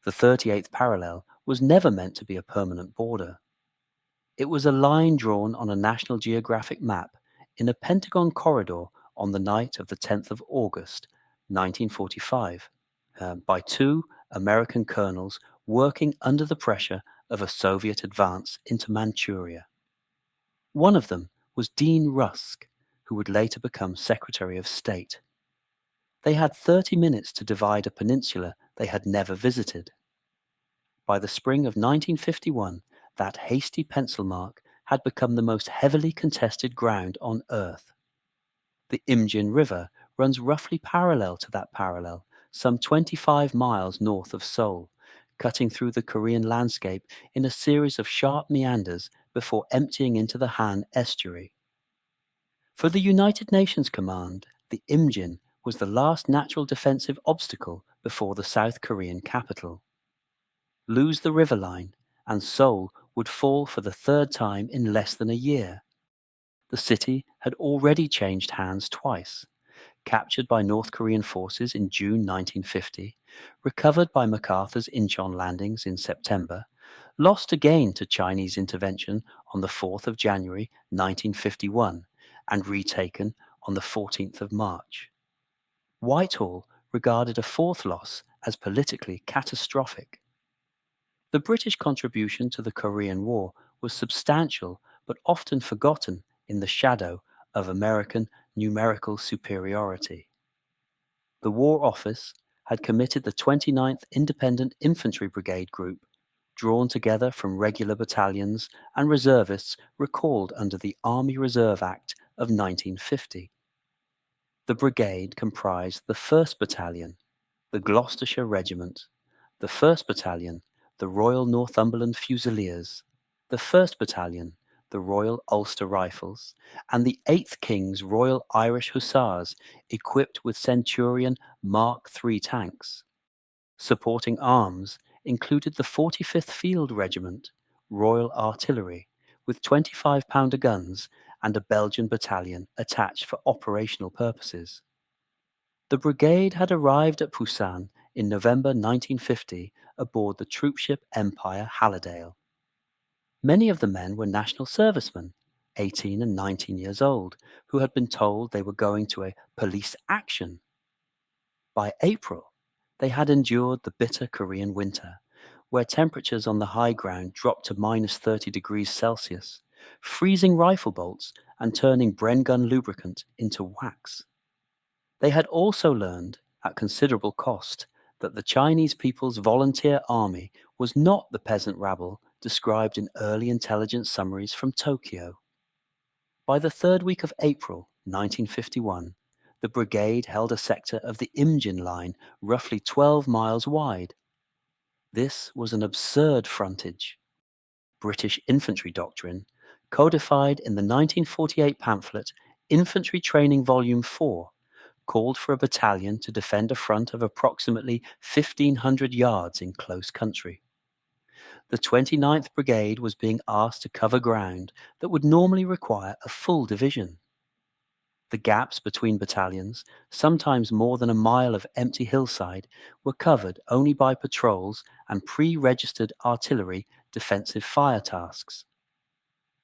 The 38th parallel was never meant to be a permanent border. It was a line drawn on a National Geographic map in a Pentagon corridor on the night of the 10th of August, 1945, by two American colonels working under the pressure of a Soviet advance into Manchuria. One of them was Dean Rusk, who would later become Secretary of State. They had 30 minutes to divide a peninsula they had never visited. By the spring of 1951, that hasty pencil mark had become the most heavily contested ground on Earth. The Imjin River runs roughly parallel to that parallel, some 25 miles north of Seoul, cutting through the Korean landscape in a series of sharp meanders before emptying into the Han estuary. For the United Nations Command, the Imjin was the last natural defensive obstacle before the South Korean capital. Lose the river line, and Seoul would fall for the third time in less than a year. The city had already changed hands twice, captured by North Korean forces in June 1950, recovered by MacArthur's Incheon landings in September, lost again to Chinese intervention on the 4th of January 1951, and retaken on the 14th of March. Whitehall regarded a fourth loss as politically catastrophic. The British contribution to the Korean War was substantial but often forgotten in the shadow of American numerical superiority. The War Office had committed the 29th Independent Infantry Brigade Group, drawn together from regular battalions and reservists recalled under the Army Reserve Act of 1950. The brigade comprised the First Battalion, the Gloucestershire Regiment, the First Battalion, the Royal Northumberland Fusiliers, the 1st Battalion, the Royal Ulster Rifles, and the 8th King's Royal Irish Hussars, equipped with Centurion Mark III tanks. Supporting arms included the 45th Field Regiment, Royal Artillery, with 25-pounder guns and a Belgian battalion attached for operational purposes. The brigade had arrived at Busan in November 1950 aboard the troopship Empire Hallidale. Many of the men were national servicemen, 18 and 19 years old, who had been told they were going to a police action. By April, they had endured the bitter Korean winter, where temperatures on the high ground dropped to minus 30 degrees Celsius, freezing rifle bolts and turning Bren gun lubricant into wax. They had also learned, at considerable cost, that the Chinese People's Volunteer Army was not the peasant rabble described in early intelligence summaries from Tokyo. By the third week of April 1951, the brigade held a sector of the Imjin line roughly 12 miles wide. This was an absurd frontage. British infantry doctrine, codified in the 1948 pamphlet Infantry Training Volume 4, called for a battalion to defend a front of approximately 1,500 yards in close country. The 29th Brigade was being asked to cover ground that would normally require a full division. The gaps between battalions, sometimes more than a mile of empty hillside, were covered only by patrols and pre-registered artillery defensive fire tasks.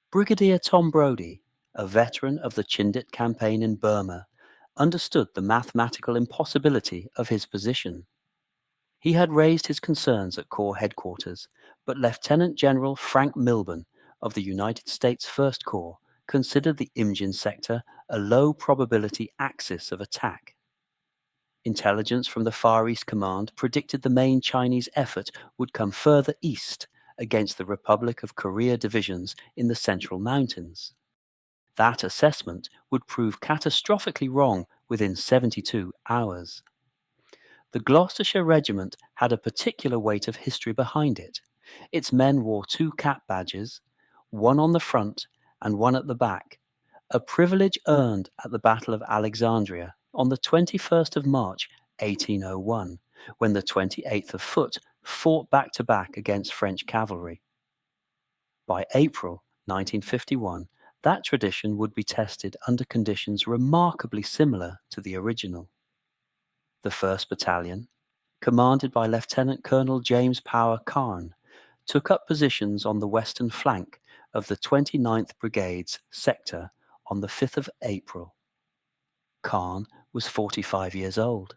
Brigadier Tom Brodie, a veteran of the Chindit campaign in Burma, understood the mathematical impossibility of his position. He had raised his concerns at Corps headquarters, but Lieutenant General Frank Milburn of the United States First Corps considered the Imjin sector a low probability axis of attack. Intelligence from the Far East Command predicted the main Chinese effort would come further east against the Republic of Korea divisions in the Central Mountains. That assessment would prove catastrophically wrong within 72 hours. The Gloucestershire Regiment had a particular weight of history behind it. Its men wore two cap badges, one on the front and one at the back, a privilege earned at the Battle of Alexandria on the 21st of March 1801, when the 28th of Foot fought back-to-back against French cavalry. By April 1951, that tradition would be tested under conditions remarkably similar to the original. The 1st Battalion, commanded by Lieutenant Colonel James Power Carne, took up positions on the western flank of the 29th Brigade's sector on the 5th of April. Carne was 45 years old,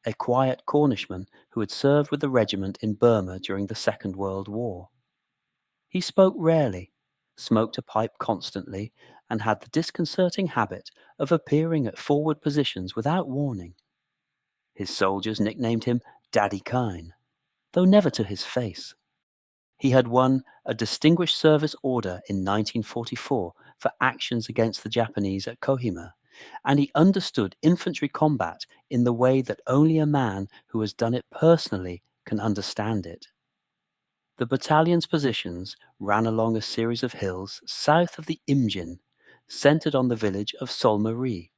a quiet Cornishman who had served with the regiment in Burma during the Second World War. He spoke rarely, smoked a pipe constantly, and had the disconcerting habit of appearing at forward positions without warning. His soldiers nicknamed him Daddy Kine, though never to his face. He had won a Distinguished Service Order in 1944 for actions against the Japanese at Kohima, and he understood infantry combat in the way that only a man who has done it personally can understand it. The battalion's positions ran along a series of hills south of the Imjin, centered on the village of Solmarie.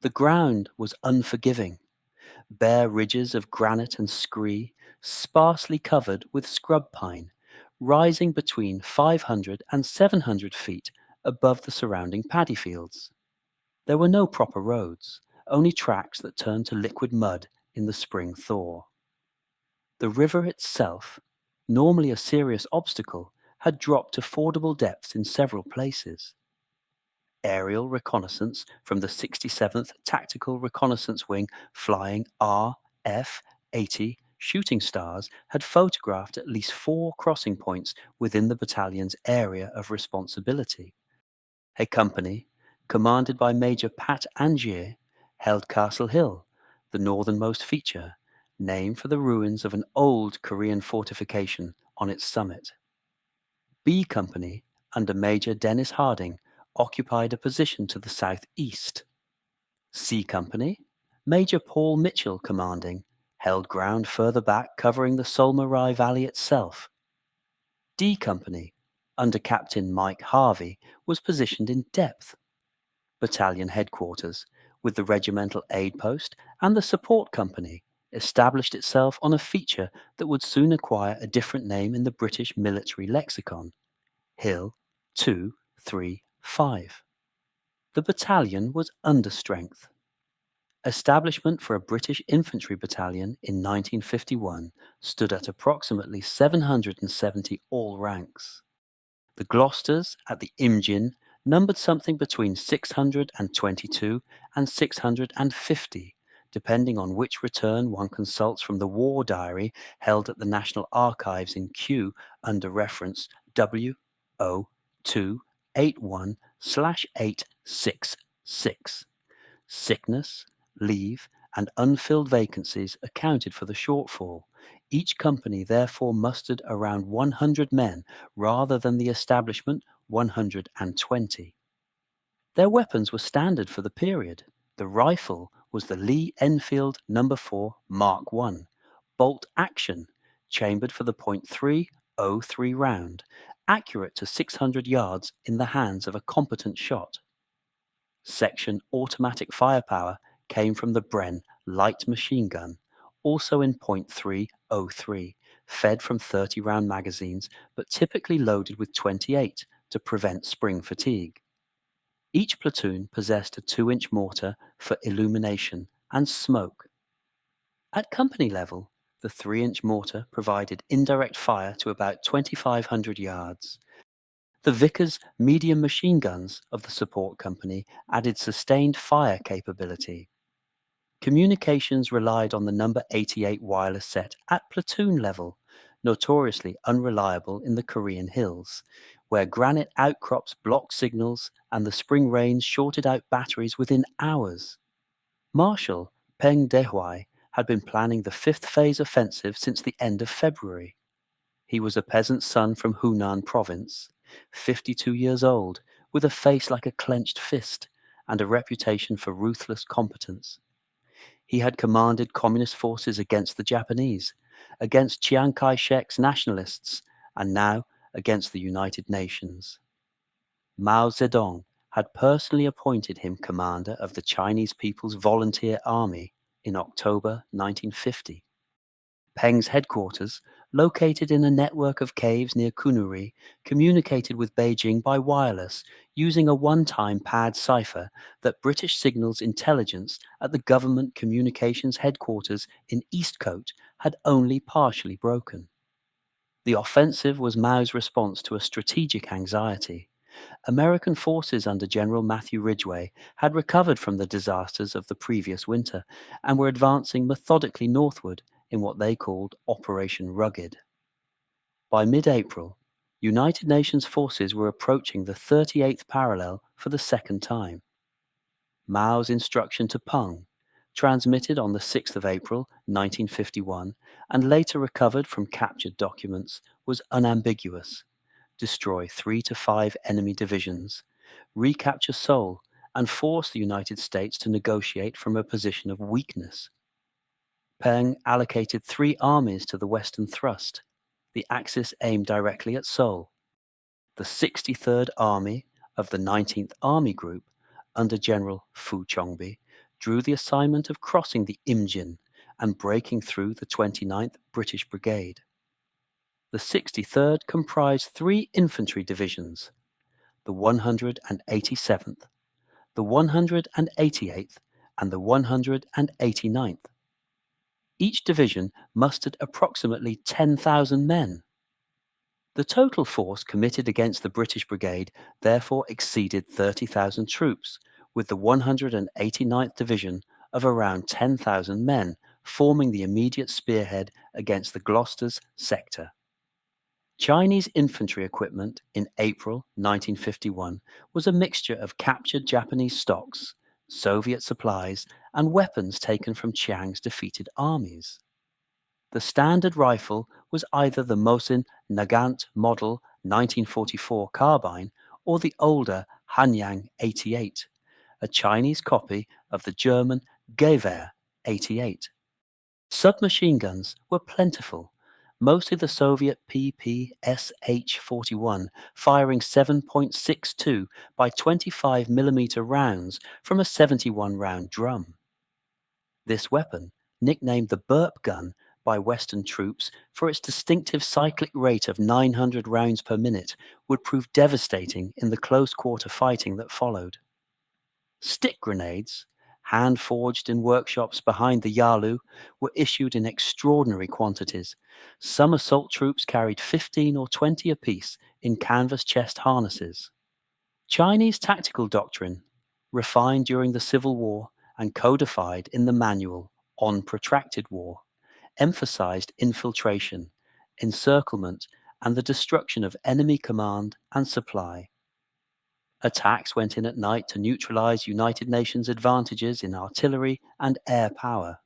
The ground was unforgiving, bare ridges of granite and scree, sparsely covered with scrub pine, rising between 500 and 700 feet above the surrounding paddy fields. There were no proper roads, only tracks that turned to liquid mud in the spring thaw. The river itself, normally a serious obstacle, had dropped to fordable depths in several places. Aerial reconnaissance from the 67th Tactical Reconnaissance Wing flying RF-80 shooting stars had photographed at least 4 crossing points within the battalion's area of responsibility. A company, commanded by Major Pat Angier, held Castle Hill, the northernmost feature, named for the ruins of an old Korean fortification on its summit. B Company, under Major Dennis Harding, occupied a position to the southeast. C Company, Major Paul Mitchell commanding, held ground further back covering the Solmarai Valley itself. D Company, under Captain Mike Harvey, was positioned in depth. Battalion headquarters, with the regimental aid post and the support company, established itself on a feature that would soon acquire a different name in the British military lexicon: Hill 235. The battalion was under strength. Establishment for a British infantry battalion in 1951 stood at approximately 770 all ranks. The Glosters at the Imjin numbered something between 622 and 650, depending on which return one consults from the war diary held at the National Archives in Kew under reference WO281/866. Sickness, leave, and unfilled vacancies accounted for the shortfall. Each company therefore mustered around 100 men rather than the establishment 120. Their weapons were standard for the period. The rifle was the Lee Enfield No. 4 Mark I, bolt action, chambered for the .303 round, accurate to 600 yards in the hands of a competent shot. Section automatic firepower came from the Bren light machine gun, also in .303, fed from 30-round magazines, but typically loaded with 28 to prevent spring fatigue. Each platoon possessed a 2-inch mortar for illumination and smoke. At company level, the 3-inch mortar provided indirect fire to about 2,500 yards. The Vickers medium machine guns of the support company added sustained fire capability. Communications relied on the number 88 wireless set at platoon level, notoriously unreliable in the Korean hills, where granite outcrops blocked signals and the spring rains shorted out batteries within hours. Marshal Peng Dehuai had been planning the 5th phase offensive since the end of February. He was a peasant son from Hunan province, 52 years old, with a face like a clenched fist and a reputation for ruthless competence. He had commanded communist forces against the Japanese, against Chiang Kai-shek's nationalists, and now against the United Nations. Mao Zedong had personally appointed him commander of the Chinese People's Volunteer Army in October 1950. Peng's headquarters, located in a network of caves near Kunuri, communicated with Beijing by wireless using a one-time pad cipher that British signals intelligence at the government communications headquarters in Eastcote had only partially broken. The offensive was Mao's response to a strategic anxiety. American forces under General Matthew Ridgway had recovered from the disasters of the previous winter and were advancing methodically northward in what they called Operation Rugged. By mid-April, United Nations forces were approaching the 38th parallel for the second time. Mao's instruction to Peng, transmitted on the 6th of April 1951 and later recovered from captured documents, was unambiguous. Destroy 3 to 5 enemy divisions, recapture Seoul, and force the United States to negotiate from a position of weakness. Peng allocated 3 armies to the western thrust, the axis aimed directly at Seoul. The 63rd Army of the 19th Army Group, under General Fu Chongbi, drew the assignment of crossing the Imjin and breaking through the 29th British Brigade. The 63rd comprised 3 infantry divisions, the 187th, the 188th, and the 189th. Each division mustered approximately 10,000 men. The total force committed against the British Brigade therefore exceeded 30,000 troops, with the 189th Division of around 10,000 men forming the immediate spearhead against the Glosters sector. Chinese infantry equipment in April 1951 was a mixture of captured Japanese stocks, Soviet supplies, and weapons taken from Chiang's defeated armies. The standard rifle was either the Mosin Nagant Model 1944 carbine or the older Hanyang 88, a Chinese copy of the German Gewehr 88. Submachine guns were plentiful, mostly the Soviet PPSH-41 firing 7.62 by 25 mm rounds from a 71-round drum. This weapon, nicknamed the burp gun by Western troops for its distinctive cyclic rate of 900 rounds per minute, would prove devastating in the close-quarter fighting that followed. Stick grenades, hand-forged in workshops behind the Yalu, were issued in extraordinary quantities. Some assault troops carried 15 or 20 apiece in canvas chest harnesses. Chinese tactical doctrine, refined during the Civil War and codified in the manual On Protracted War, emphasized infiltration, encirclement, and the destruction of enemy command and supply. Attacks went in at night to neutralize United Nations advantages in artillery and air power.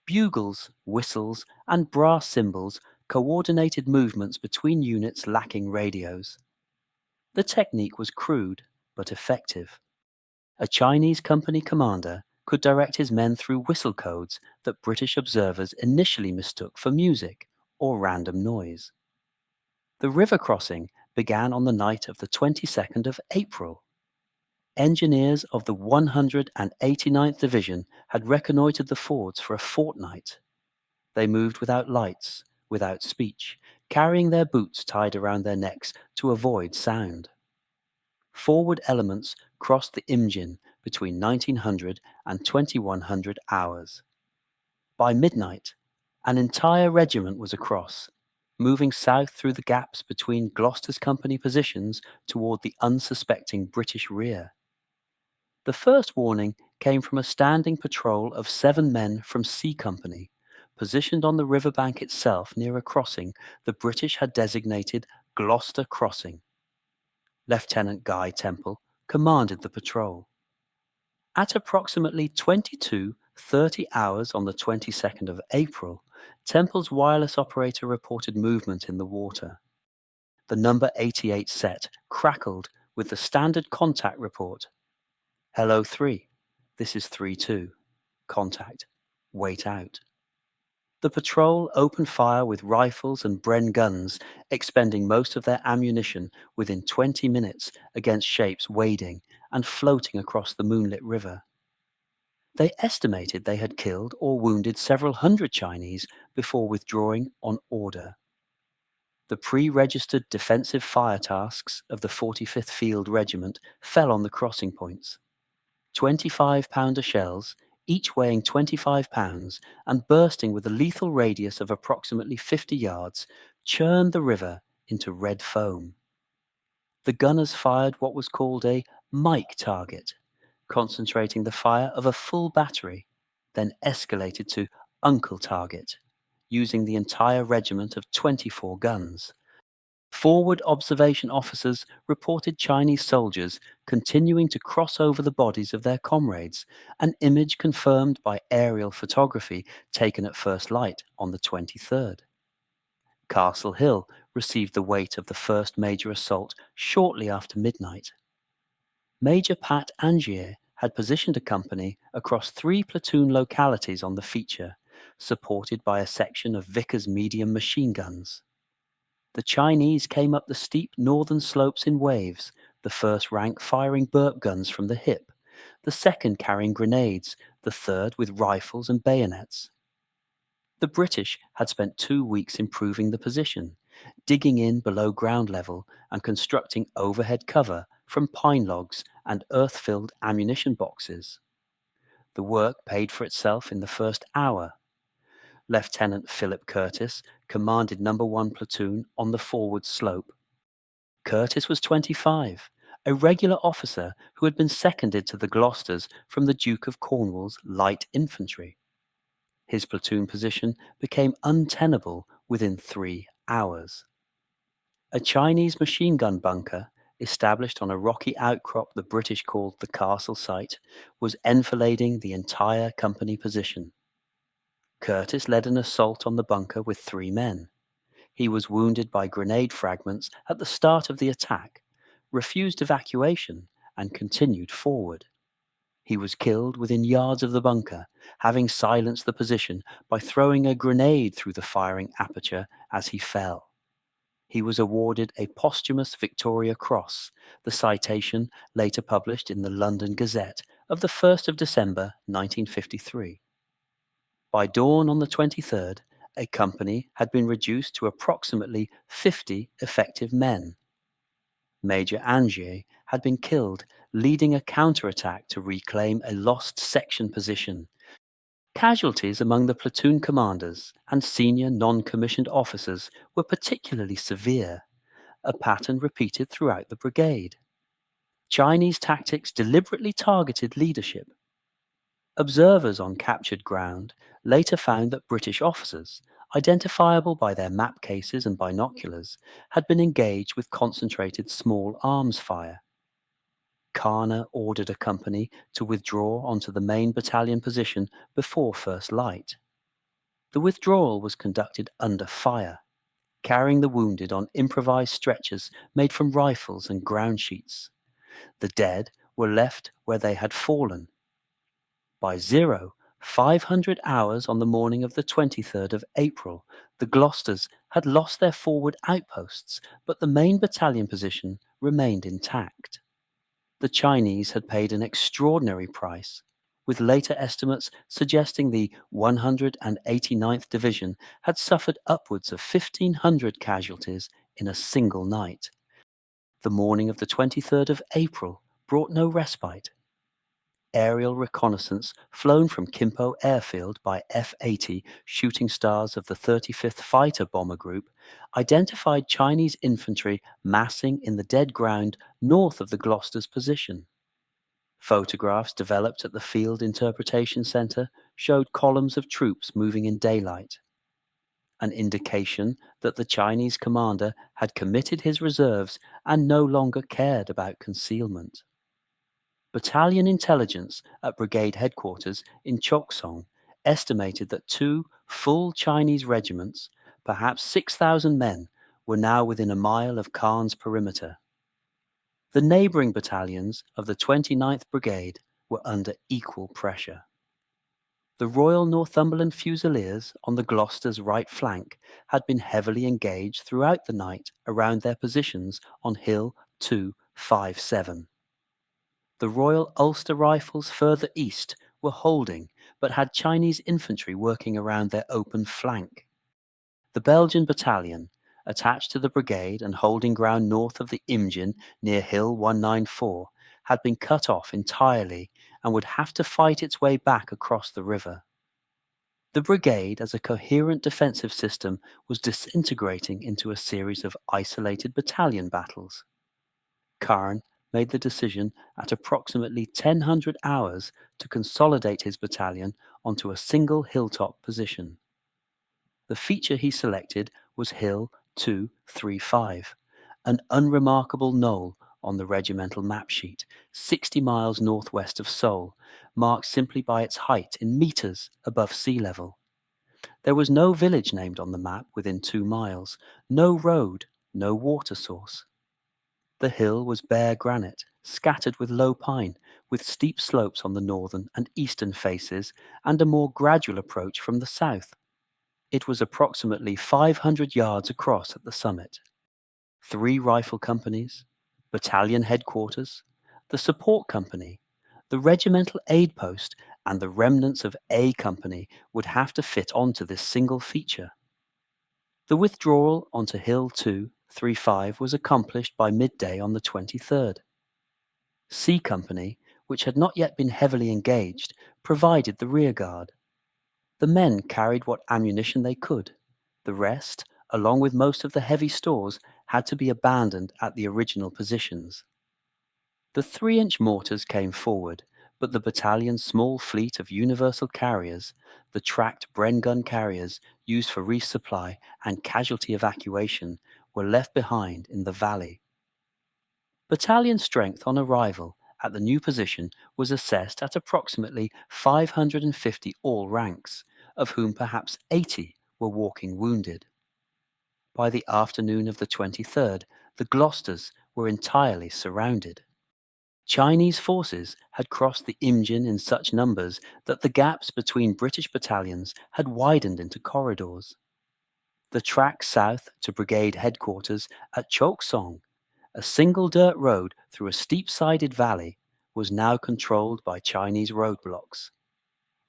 Bugles, whistles, and brass cymbals coordinated movements between units lacking radios. The technique was crude but effective. A Chinese company commander could direct his men through whistle codes that British observers initially mistook for music or random noise. The river crossing began on the night of the 22nd of April. Engineers of the 189th Division had reconnoitred the fords for a fortnight. They moved without lights, without speech, carrying their boots tied around their necks to avoid sound. Forward elements crossed the Imjin between 1900 and 2100 hours. By midnight, an entire regiment was across, moving south through the gaps between Gloucester's company positions toward the unsuspecting British rear. The first warning came from a standing patrol of 7 men from C Company, positioned on the riverbank itself near a crossing the British had designated Gloucester Crossing. Lieutenant Guy Temple commanded the patrol. At approximately 22:30 hours on the 22nd of April, Temple's wireless operator reported movement in the water. The number 88 set crackled with the standard contact report. Hello 3, this is 3-2. Contact. Wait out. The patrol opened fire with rifles and Bren guns, expending most of their ammunition within 20 minutes against shapes wading and floating across the moonlit river. They estimated they had killed or wounded several hundred Chinese before withdrawing on order. The pre-registered defensive fire tasks of the 45th Field Regiment fell on the crossing points. 25-pounder shells, each weighing 25 pounds and bursting with a lethal radius of approximately 50 yards, churned the river into red foam. The gunners fired what was called a Mike target, concentrating the fire of a full battery, then escalated to Uncle target, using the entire regiment of 24 guns. Forward observation officers reported Chinese soldiers continuing to cross over the bodies of their comrades, an image confirmed by aerial photography taken at first light on the 23rd. Castle Hill received the weight of the first major assault shortly after midnight. Major Pat Angier had positioned a company across 3 platoon localities on the feature, supported by a section of Vickers medium machine guns. The Chinese came up the steep northern slopes in waves, the first rank firing burp guns from the hip, the second carrying grenades, the third with rifles and bayonets. The British had spent 2 weeks improving the position, digging in below ground level and constructing overhead cover from pine logs and earth-filled ammunition boxes. The work paid for itself in the first hour. Lieutenant Philip Curtis commanded No. 1 platoon on the forward slope. Curtis was 25, a regular officer who had been seconded to the Glosters from the Duke of Cornwall's light infantry. His platoon position became untenable within 3 hours. A Chinese machine gun bunker, established on a rocky outcrop the British called the Castle site, was enfilading the entire company position. Curtis led an assault on the bunker with 3 men. He was wounded by grenade fragments at the start of the attack, refused evacuation, and continued forward. He was killed within yards of the bunker, having silenced the position by throwing a grenade through the firing aperture as he fell. He was awarded a posthumous Victoria Cross, the citation later published in the London Gazette of the 1st of December 1953. By dawn on the 23rd, a company had been reduced to approximately 50 effective men. Major Angier had been killed, leading a counterattack to reclaim a lost section position. Casualties among the platoon commanders and senior non-commissioned officers were particularly severe, a pattern repeated throughout the brigade. Chinese tactics deliberately targeted leadership. Observers on captured ground later found that British officers, identifiable by their map cases and binoculars, had been engaged with concentrated small arms fire. Carne ordered a company to withdraw onto the main battalion position before first light. The withdrawal was conducted under fire, carrying the wounded on improvised stretchers made from rifles and ground sheets. The dead were left where they had fallen. By 500 hours on the morning of the 23rd of April, the Glosters had lost their forward outposts, but the main battalion position remained intact. The Chinese had paid an extraordinary price, with later estimates suggesting the 189th Division had suffered upwards of 1,500 casualties in a single night. The morning of the 23rd of April brought no respite. Aerial reconnaissance flown from Kimpo Airfield by F-80 shooting stars of the 35th Fighter Bomber Group identified Chinese infantry massing in the dead ground north of the Glosters' position. Photographs developed at the Field Interpretation Center showed columns of troops moving in daylight, an indication that the Chinese commander had committed his reserves and no longer cared about concealment. Battalion intelligence at brigade headquarters in Choksong estimated that 2 full Chinese regiments, perhaps 6,000 men, were now within a mile of Carne's perimeter. The neighbouring battalions of the 29th Brigade were under equal pressure. The Royal Northumberland Fusiliers on the Gloucesters' right flank had been heavily engaged throughout the night around their positions on Hill 257. The Royal Ulster Rifles further east were holding, but had Chinese infantry working around their open flank. The Belgian battalion, attached to the brigade and holding ground north of the Imjin near Hill 194, had been cut off entirely and would have to fight its way back across the river. The brigade, as a coherent defensive system, was disintegrating into a series of isolated battalion battles. Carne made the decision at approximately 1000 hours to consolidate his battalion onto a single hilltop position. The feature he selected was Hill 235, an unremarkable knoll on the regimental map sheet, 60 miles northwest of Seoul, marked simply by its height in meters above sea level. There was no village named on the map within 2 miles, no road, no water source. The hill was bare granite, scattered with low pine, with steep slopes on the northern and eastern faces, and a more gradual approach from the south. It was approximately 500 yards across at the summit. 3 rifle companies, battalion headquarters, the support company, the regimental aid post, and the remnants of A Company would have to fit onto this single feature. The withdrawal onto Hill 235 was accomplished by midday on the 23rd. C Company, which had not yet been heavily engaged, provided the rearguard. The men carried what ammunition they could. The rest, along with most of the heavy stores, had to be abandoned at the original positions. The 3-inch mortars came forward, but the battalion's small fleet of universal carriers, the tracked Bren gun carriers used for resupply and casualty evacuation, were left behind in the valley. Battalion strength on arrival at the new position was assessed at approximately 550 all ranks, of whom perhaps 80 were walking wounded. By the afternoon of the 23rd, the Glosters were entirely surrounded. Chinese forces had crossed the Imjin in such numbers that the gaps between British battalions had widened into corridors. The track south to brigade headquarters at Choksong, a single dirt road through a steep-sided valley, was now controlled by Chinese roadblocks.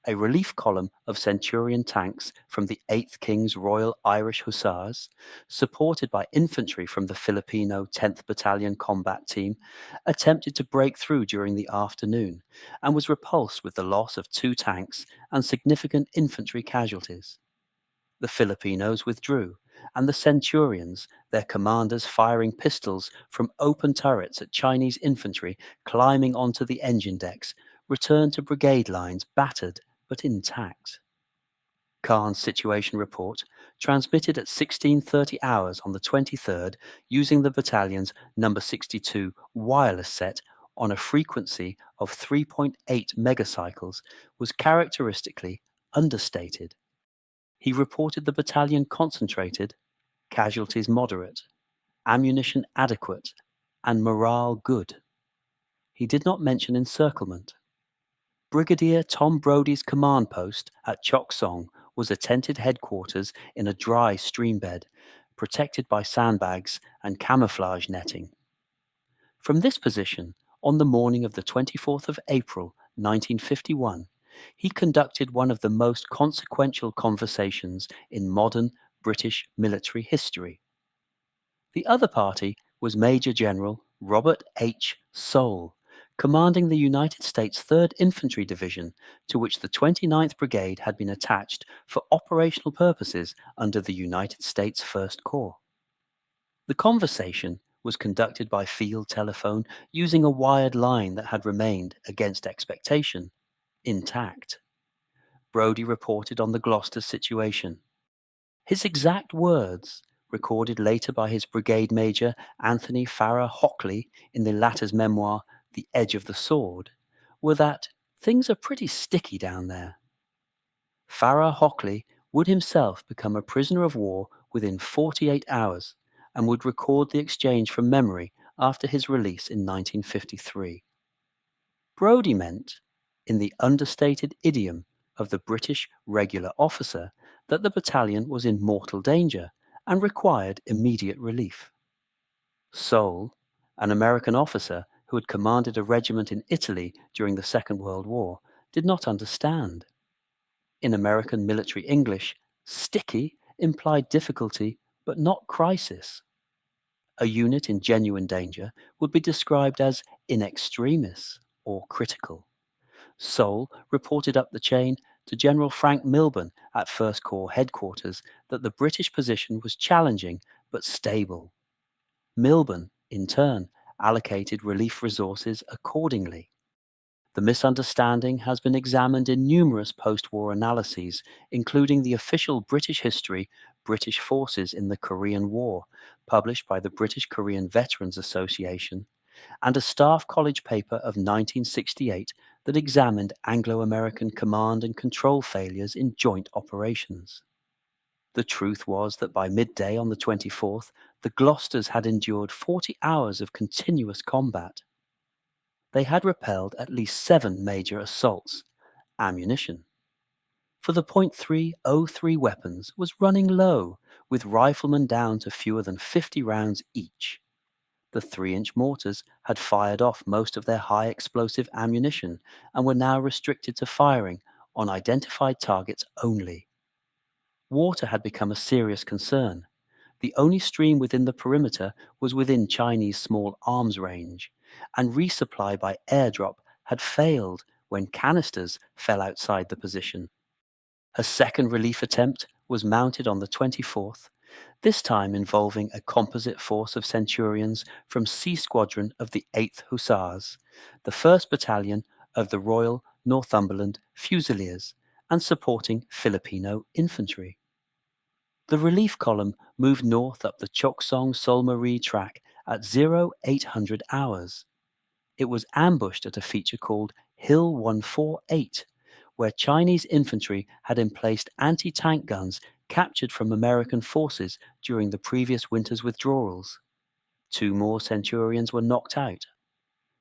A relief column of Centurion tanks from the 8th King's Royal Irish Hussars, supported by infantry from the Filipino 10th Battalion Combat Team, attempted to break through during the afternoon and was repulsed with the loss of 2 tanks and significant infantry casualties. The Filipinos withdrew, and the Centurions, their commanders firing pistols from open turrets at Chinese infantry climbing onto the engine decks, returned to brigade lines battered but intact. Carne's situation report, transmitted at 16:30 hours on the 23rd using the battalion's number 62 wireless set on a frequency of 3.8 megacycles, was characteristically understated. He reported the battalion concentrated, casualties moderate, ammunition adequate, and morale good. He did not mention encirclement. Brigadier Tom Brodie's command post at Choksong was a tented headquarters in a dry streambed, protected by sandbags and camouflage netting. From this position, on the morning of the 24th of April, 1951, he conducted one of the most consequential conversations in modern British military history. The other party was Major General Robert H. Soule, commanding the United States 3rd Infantry Division, to which the 29th Brigade had been attached for operational purposes under the United States First Corps. The conversation was conducted by field telephone using a wired line that had remained, against expectation, intact. Brodie reported on the Glosters situation. His exact words, recorded later by his brigade major Anthony Farrar Hockley in the latter's memoir, The Edge of the Sword, were that things are pretty sticky down there. Farrar Hockley would himself become a prisoner of war within 48 hours and would record the exchange from memory after his release in 1953. Brodie meant, in the understated idiom of the British regular officer, that the battalion was in mortal danger and required immediate relief. Soule, an American officer who had commanded a regiment in Italy during the Second World War, did not understand. In American military English, sticky implied difficulty but not crisis. A unit in genuine danger would be described as in extremis or critical. Soule reported up the chain to General Frank Milburn at First Corps headquarters that the British position was challenging but stable. Milburn, in turn, allocated relief resources accordingly. The misunderstanding has been examined in numerous post-war analyses, including the official British history, British Forces in the Korean War, published by the British Korean Veterans Association, and a Staff College paper of 1968 that examined Anglo-American command and control failures in joint operations. The truth was that by midday on the 24th, the Glosters had endured 40 hours of continuous combat. They had repelled at least 7 major assaults. Ammunition for the .303 weapons was running low, with riflemen down to fewer than 50 rounds each. The 3-inch mortars had fired off most of their high explosive ammunition and were now restricted to firing on identified targets only. Water had become a serious concern. The only stream within the perimeter was within Chinese small arms range, and resupply by airdrop had failed when canisters fell outside the position. A second relief attempt was mounted on the 24th, this time involving a composite force of Centurions from C Squadron of the 8th Hussars, the First Battalion of the Royal Northumberland Fusiliers, and supporting Filipino infantry. The relief column moved north up the Choksong-Solmarie track at 0800 hours. It was ambushed at a feature called Hill 148, where Chinese infantry had emplaced anti-tank guns captured from American forces during the previous winter's withdrawals. 2 more Centurions were knocked out.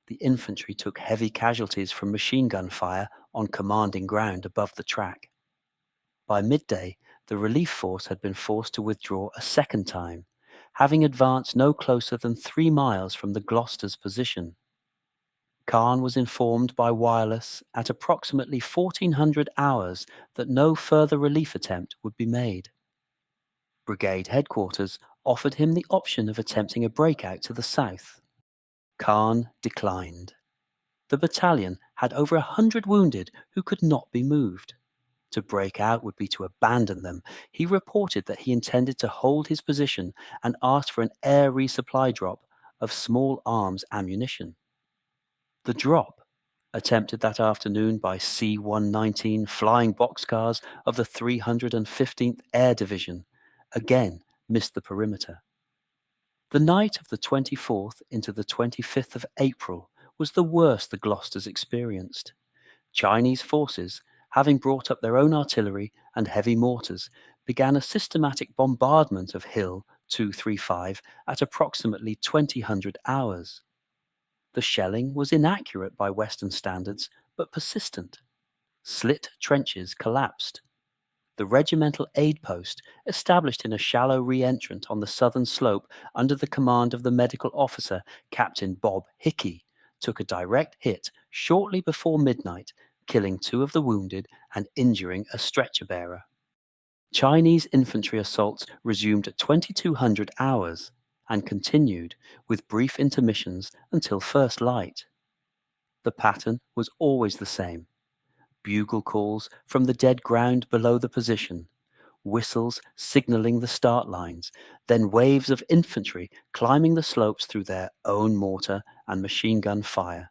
The infantry took heavy casualties from machine gun fire on commanding ground above the track. By midday, the relief force had been forced to withdraw a second time, having advanced no closer than 3 miles from the Glosters' position. Carne was informed by wireless at approximately 1400 hours that no further relief attempt would be made. Brigade headquarters offered him the option of attempting a breakout to the south. Carne declined. The battalion had over 100 wounded who could not be moved. To break out would be to abandon them. He reported that he intended to hold his position and asked for an air resupply drop of small arms ammunition. The drop, attempted that afternoon by C-119 flying boxcars of the 315th Air Division, again missed the perimeter. The night of the 24th into the 25th of April was the worst the Glosters experienced. Chinese forces, having brought up their own artillery and heavy mortars, began a systematic bombardment of Hill 235 at approximately 2000 hours. The shelling was inaccurate by Western standards, but persistent. Slit trenches collapsed. The regimental aid post, established in a shallow re-entrant on the southern slope under the command of the medical officer, Captain Bob Hickey, took a direct hit shortly before midnight, killing 2 of the wounded and injuring a stretcher-bearer. Chinese infantry assaults resumed at 2200 hours and continued with brief intermissions until first light. The pattern was always the same. Bugle calls from the dead ground below the position, whistles signalling the start lines, then waves of infantry climbing the slopes through their own mortar and machine gun fire.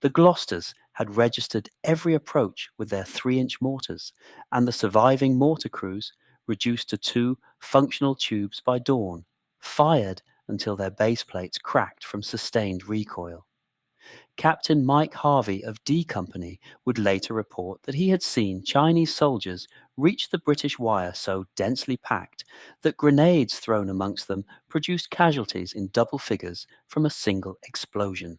The Glosters had registered every approach with their 3-inch mortars, and the surviving mortar crews, reduced to 2 functional tubes by dawn, fired until their base plates cracked from sustained recoil. Captain Mike Harvey of D Company would later report that he had seen Chinese soldiers reach the British wire so densely packed that grenades thrown amongst them produced casualties in double figures from a single explosion.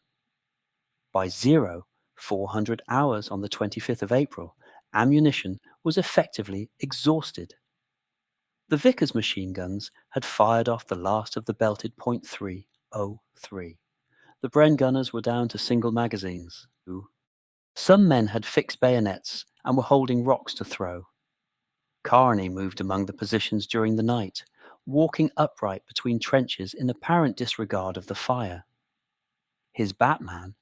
By 0400 hours on the 25th of April, ammunition was effectively exhausted. The Vickers machine guns had fired off the last of the belted .303. The Bren gunners were down to single magazines. Some men had fixed bayonets and were holding rocks to throw. Carne moved among the positions during the night, walking upright between trenches in apparent disregard of the fire. His Batman,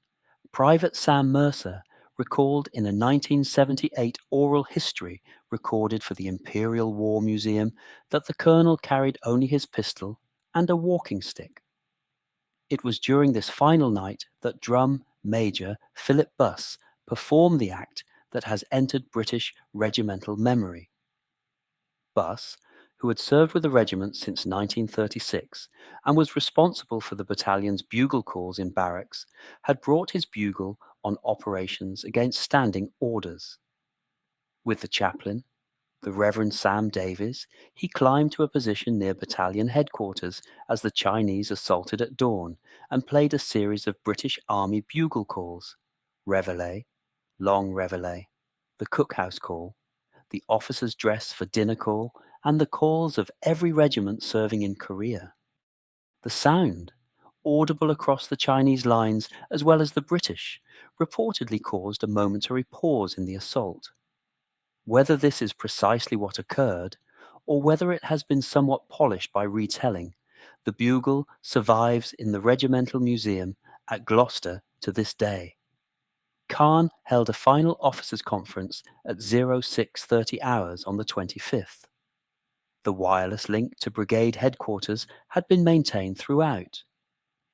Private Sam Mercer, recalled in a 1978 oral history recorded for the Imperial War Museum that the colonel carried only his pistol and a walking stick. It was during this final night that Drum Major Philip Buss performed the act that has entered British regimental memory. Buss, who had served with the regiment since 1936 and was responsible for the battalion's bugle calls in barracks, had brought his bugle on operations against standing orders. With the chaplain, the Reverend Sam Davies, he climbed to a position near battalion headquarters as the Chinese assaulted at dawn and played a series of British Army bugle calls: Reveille, Long Reveille, the cookhouse call, the officer's dress for dinner call, and the calls of every regiment serving in Korea. The sound, audible across the Chinese lines as well as the British, reportedly caused a momentary pause in the assault. Whether this is precisely what occurred, or whether it has been somewhat polished by retelling, the bugle survives in the Regimental Museum at Gloucester to this day. Carne held a final officers' conference at 0630 hours on the 25th. The wireless link to Brigade headquarters had been maintained throughout.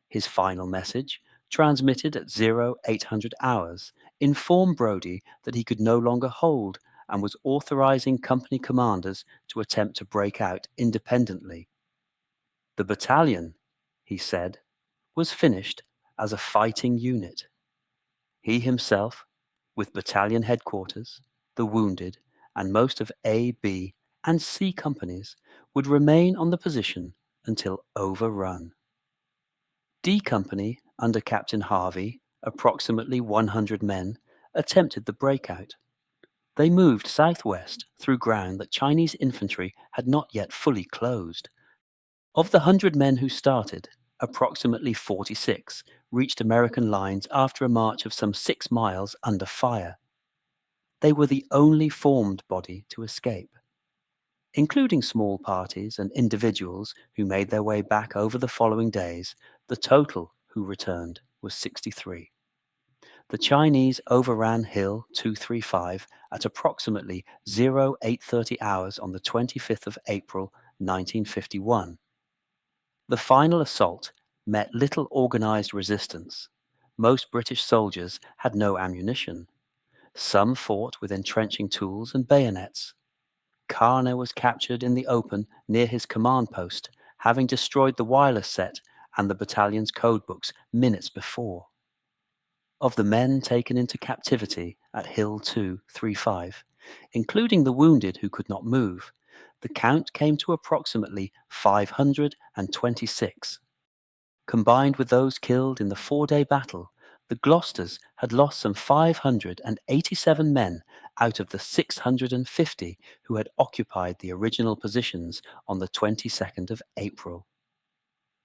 His final message, transmitted at 0800 hours, informed Brodie that he could no longer hold and was authorizing company commanders to attempt to break out independently. The battalion, he said, was finished as a fighting unit. He himself, with battalion headquarters, the wounded, and most of A, B, and C companies, would remain on the position until overrun. D Company, under Captain Harvey, approximately 100 men, attempted the breakout. They moved southwest through ground that Chinese infantry had not yet fully closed. Of the 100 men who started, approximately 46 reached American lines after a march of some 6 miles under fire. They were the only formed body to escape. Including small parties and individuals who made their way back over the following days, the total who returned was 63. The Chinese overran Hill 235 at approximately 0830 hours on the 25th of April 1951. The final assault met little organized resistance. Most British soldiers had no ammunition. Some fought with entrenching tools and bayonets. Carne was captured in the open near his command post, having destroyed the wireless set and the battalion's codebooks minutes before. Of the men taken into captivity at Hill 235, including the wounded who could not move, the count came to approximately 526. Combined with those killed in the 4-day battle, the Glosters had lost some 587 men out of the 650 who had occupied the original positions on the 22nd of April.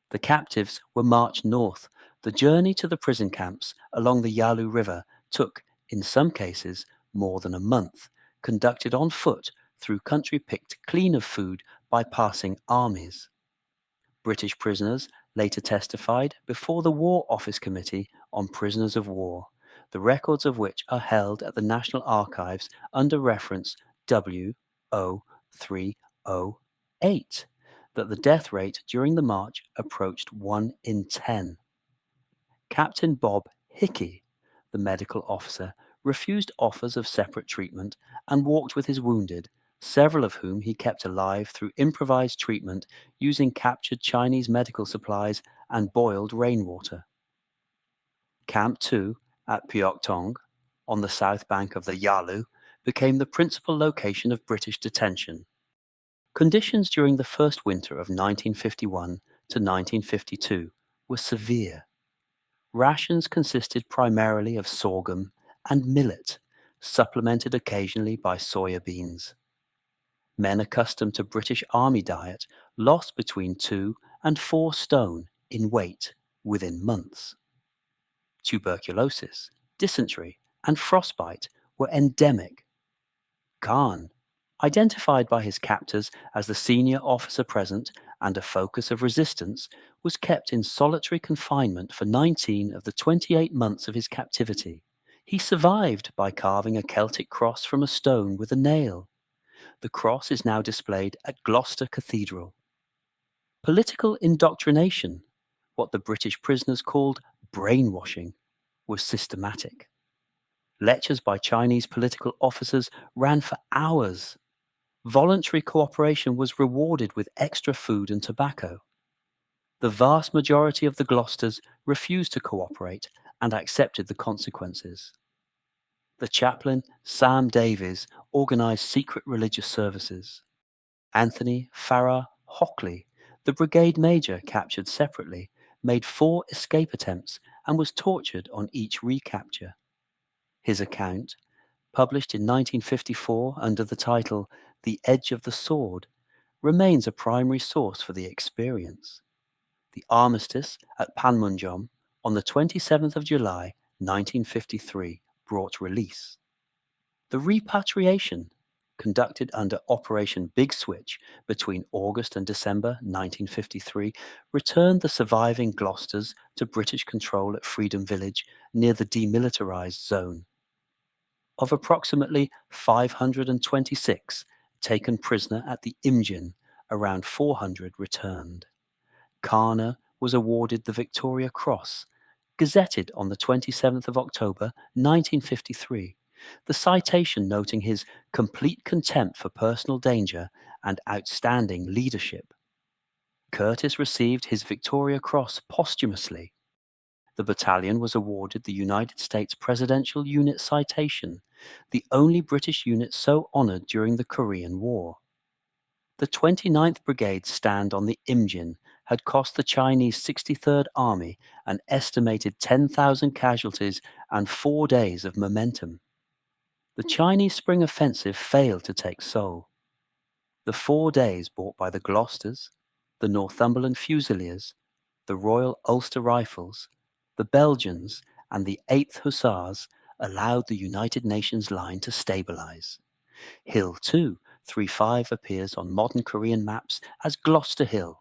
The captives were marched north. The journey to the prison camps along the Yalu River took, in some cases, more than a month, conducted on foot through country picked clean of food by passing armies. British prisoners later testified before the War Office Committee on Prisoners of War, the records of which are held at the National Archives under reference W0308, that the death rate during the march approached 1 in 10. Captain Bob Hickey, the medical officer, refused offers of separate treatment and walked with his wounded, several of whom he kept alive through improvised treatment using captured Chinese medical supplies and boiled rainwater. Camp 2 at Pyeongtaung, on the south bank of the Yalu, became the principal location of British detention. Conditions during the first winter of 1951 to 1952 were severe. Rations consisted primarily of sorghum and millet, supplemented occasionally by soya beans. Men accustomed to British Army diet lost between 2 and 4 stone in weight within months. Tuberculosis, dysentery, and frostbite were endemic. Carne, identified by his captors as the senior officer present and a focus of resistance, was kept in solitary confinement for 19 of the 28 months of his captivity. He survived by carving a Celtic cross from a stone with a nail. The cross is now displayed at Gloucester Cathedral. Political indoctrination, what the British prisoners called brainwashing, was systematic. Lectures by Chinese political officers ran for hours. Voluntary cooperation was rewarded with extra food and tobacco. The vast majority of the Glosters refused to cooperate and accepted the consequences. The chaplain, Sam Davies, organised secret religious services. Anthony Farrar Hockley, the brigade major captured separately, made 4 escape attempts and was tortured on each recapture. His account, published in 1954 under the title The Edge of the Sword, remains a primary source for the experience. The armistice at Panmunjom on the 27th of July 1953 brought release. The repatriation, conducted under Operation Big Switch between August and December 1953, returned the surviving Glosters to British control at Freedom Village near the demilitarized zone. Of approximately 526 taken prisoner at the Imjin, around 400 returned. Carne was awarded the Victoria Cross, gazetted on the 27th of October 1953, the citation noting his complete contempt for personal danger and outstanding leadership. Curtis received his Victoria Cross posthumously. The battalion was awarded the United States Presidential Unit Citation, the only British unit so honoured during the Korean War. The 29th Brigade's stand on the Imjin had cost the Chinese 63rd Army an estimated 10,000 casualties and 4 days of momentum. The Chinese spring offensive failed to take Seoul. The 4 days bought by the Glosters, the Northumberland Fusiliers, the Royal Ulster Rifles, the Belgians, and the 8th Hussars allowed the United Nations line to stabilize. Hill 235 appears on modern Korean maps as Gloster Hill.